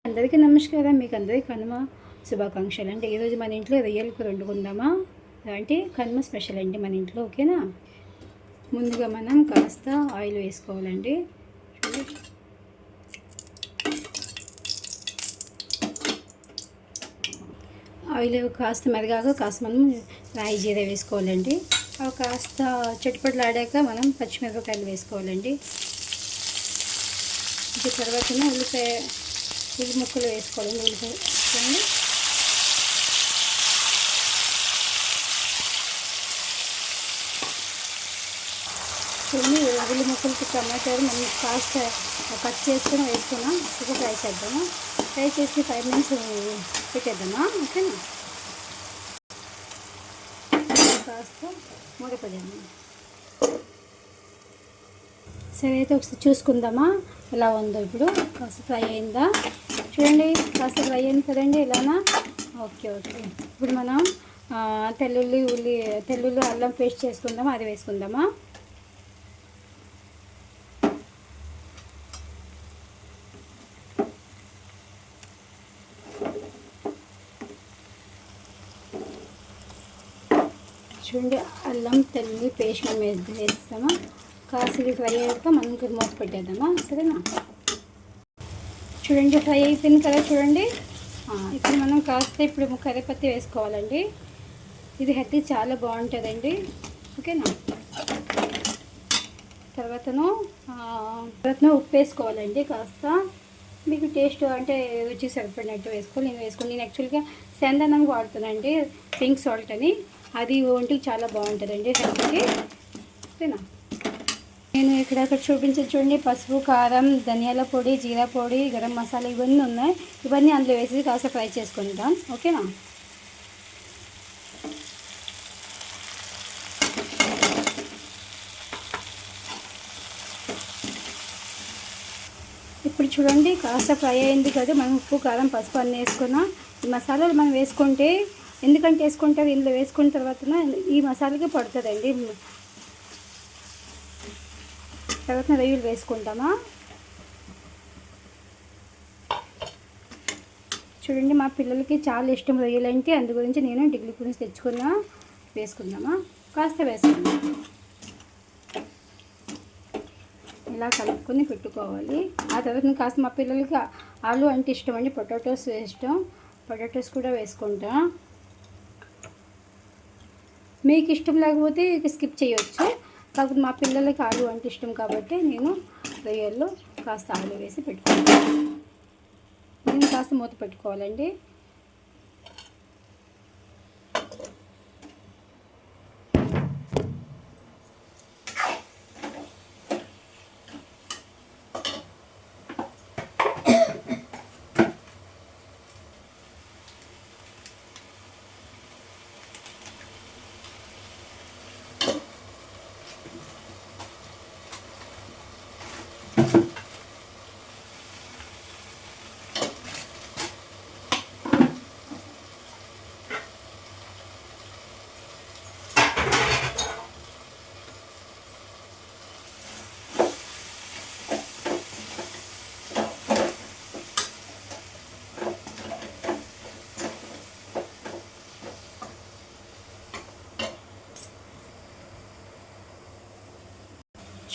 అందరికీ నమస్కారం. మీకు అందరికీ కనుమ శుభాకాంక్షలు అండి. ఈరోజు మన ఇంట్లో రొయ్యల కూర వండుకుందామా? అంటే కనుమ స్పెషల్ అండి మన ఇంట్లో, ఓకేనా? ముందుగా మనం కాస్త ఆయిల్ వేసుకోవాలండి. ఆయిల్ కాస్త మరిగాక కాస్త మనం రాయి జీర వేసుకోవాలండి. అవి కాస్త చిటపటలాడాక మనం పచ్చిమిరపకాయలు వేసుకోవాలండి. ఇది తర్వాత ఉల్లి ముక్కలు వేసుకోవాలండి. ఉల్లిపాయ వేసుకోండి. చూడండి, ఉల్లి ముక్కలకి టమాటాలు మనం కాస్త కట్ చేసుకొని వేసుకున్నాం. ఎక్కువ ఫ్రై చేద్దాము. ఫ్రై చేసి 5 minutes పెట్టేద్దామా? ఓకేనా? కాస్త మూడపడేద్దాం. సరే, అయితే ఒకసారి చూసుకుందామా ఎలా ఉందో. ఇప్పుడు కాస్త ఫ్రై అయిందా? చూడండి, కాస్త ఫ్రై అయింది కదండి. ఇలానా? ఓకే. ఇప్పుడు మనం తెల్లుల్లి అల్లం పేస్ట్ చేసుకుందామా? అది వేసుకుందామా? చూడండి, అల్లం తెల్లుల్లి పేస్ట్ మనం వేస్తామా? కాస్త ఇది ఫ్రై అయ్యాక మనం మూత పెట్టేద్దామా? సరేనా? చూడండి, ఫ్రై అయిపోయింది కదా. చూడండి, ఇప్పుడు మనం ఇప్పుడు కరివేపత్తి వేసుకోవాలండి. ఇది హెల్త్ చాలా బాగుంటుందండి, ఓకేనా? తర్వాత ఉప్పు వేసుకోవాలండి. కాస్త మీకు టేస్ట్ అంటే రుచి సరిపడినట్టు వేసుకోవాలి. నేను యాక్చువల్గా సెందనం వాడుతానండి, పింక్ సాల్ట్ అని. అది ఒంటికి చాలా బాగుంటుందండి హెల్త్కి, ఓకేనా? నేను ఇక్కడ చూపించేది చూడండి, పసుపు, కారం, ధనియాల పొడి, జీరా పొడి, గరం మసాలా ఇవన్నీ ఉన్నాయి. ఇవన్నీ అందులో వేసి కాస్త ఫ్రై చేసుకుంటాం, ఓకేనా? ఇప్పుడు చూడండి, కాస్త ఫ్రై అయింది కదా. మనం ఉప్పు, కారం, పసుపు అన్నీ వేసుకున్నాం. ఈ మసాలాలు మనం వేసుకుంటే, ఎందుకంటే వేసుకుంటారు, ఇందులో వేసుకున్న తర్వాత ఈ మసాలాకి పడుతుందండి. తర్వాత రొయ్యలు వేసుకుంటామా? చూడండి, మా పిల్లలకి చాలా ఇష్టం రొయ్యలు అంటే, అందు గురించి నేను డిగ్రీ గురించి తెచ్చుకున్నా. వేసుకుందామా? కాస్త వేసుకుందాం. ఇలా కలుపుకొని పెట్టుకోవాలి. ఆ తర్వాత కాస్త మా పిల్లలకి ఆలు అంటే ఇష్టం అండి, పొటాటోస్ ఇష్టం. పొటాటోస్ కూడా వేసుకుంటా. మీకు ఇష్టం లేకపోతే స్కిప్ చేయొచ్చు. కాకపోతే మా పిల్లలకి ఆలు అంటే ఇష్టం కాబట్టి నేను రొయ్యల్లో కాస్త ఆలు వేసి పెట్టుకుంటాను. నేను కాస్త మూత పెట్టుకోవాలండి.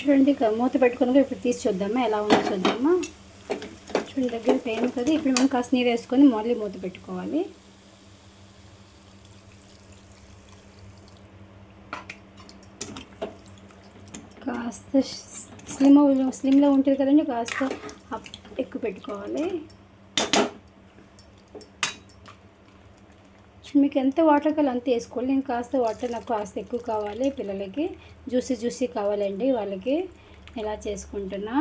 చూడండి, మూత పెట్టుకుని ఇప్పుడు తీసి చూద్దామా ఎలా ఉందో చూద్దామా. చూడండి, దగ్గర అయింది కదా. ఇప్పుడు మనం కాస్త నీరు వేసుకొని మళ్ళీ మూత పెట్టుకోవాలి. కాస్త స్లిమ్లో ఉంటుంది కదండి, కాస్త ఎక్కువ పెట్టుకోవాలి. మీకు ఎంత వాటర్ కావాలి అంత వేసుకోవాలి. నేను కాస్త వాటర్ నాకు కాస్త ఎక్కువ కావాలి. పిల్లలకి జ్యూసీ కావాలండి, వాళ్ళకి ఎలా చేసుకుంటున్నా.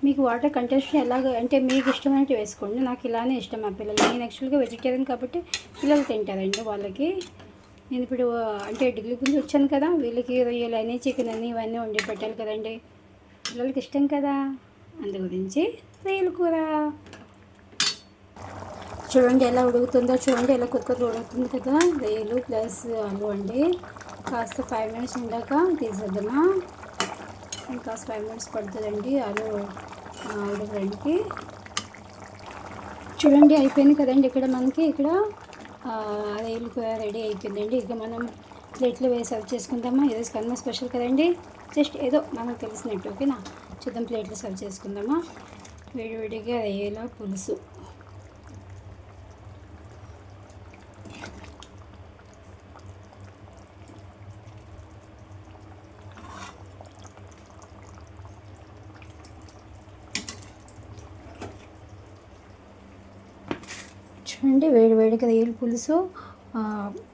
మీకు వాటర్ కంటెంట్ ఎలాగ అంటే మీకు ఇష్టమైనట్టు వేసుకోండి. నాకు ఇలానే ఇష్టం మా పిల్లలు. నేను యాక్చువల్గా వెజిటేరియన్ కాబట్టి పిల్లలు తింటారండి వాళ్ళకి. నేను ఇప్పుడు అంటే డిగ్రీ గురించి వచ్చాను కదా, వీళ్ళకి రొయ్యలు అని, చికెన్ అని ఇవన్నీ వండి పెట్టాలి కదండి. పిల్లలకి ఇష్టం కదా, అందు గురించి రొయ్యల కూర. చూడండి ఎలా ఉడుకుతుందో, చూడండి ఎలా కొత్త ఉడుకుతుంది కదా. రొయ్యలు ప్లస్ ఆలు అండి. కాస్త 5 మినిట్స్ ఉండాక తీసేద్దామా. ఇంకాస్త 5 మినిట్స్ పడుతుందండి ఆలు ఉడకడానికి. చూడండి అయిపోయింది కదండి. ఇక్కడ మనకి ఇక్కడ రొయ్యలు రెడీ అయిపోయిందండి. ఇక మనం ప్లేట్లో వేసి సర్వ్ చేసుకుందామా. ఈరోజు కన్నా స్పెషల్ కదండి. జస్ట్ ఏదో మనకు తెలిసినట్టు ఓకేనా. చూద్దాం ప్లేట్లో సర్వ్ చేసుకుందామా. వేడివేడిగా రొయ్యల పులుసు. చూడండి వేడివేడిగా రొయ్యల పులుసు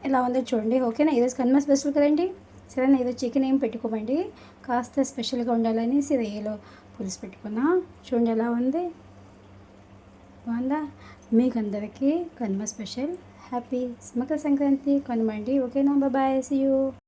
ఎలా ఉందో చూడండి ఓకేనా. ఈరోజు కన్నా స్పెషల్ కదండి. సరేనా, ఈరోజు చికెన్ ఏం పెట్టుకోమండి, కాస్త స్పెషల్గా ఉండాలనేసి రొయ్యలు పులుసు పెట్టుకున్నా. చూడండి ఎలా ఉంది, బాగుందా. మీకు అందరికీ కనుమ స్పెషల్ హ్యాపీ మకర సంక్రాంతి కనుమ అండి ఓకేనా. Bye, see you.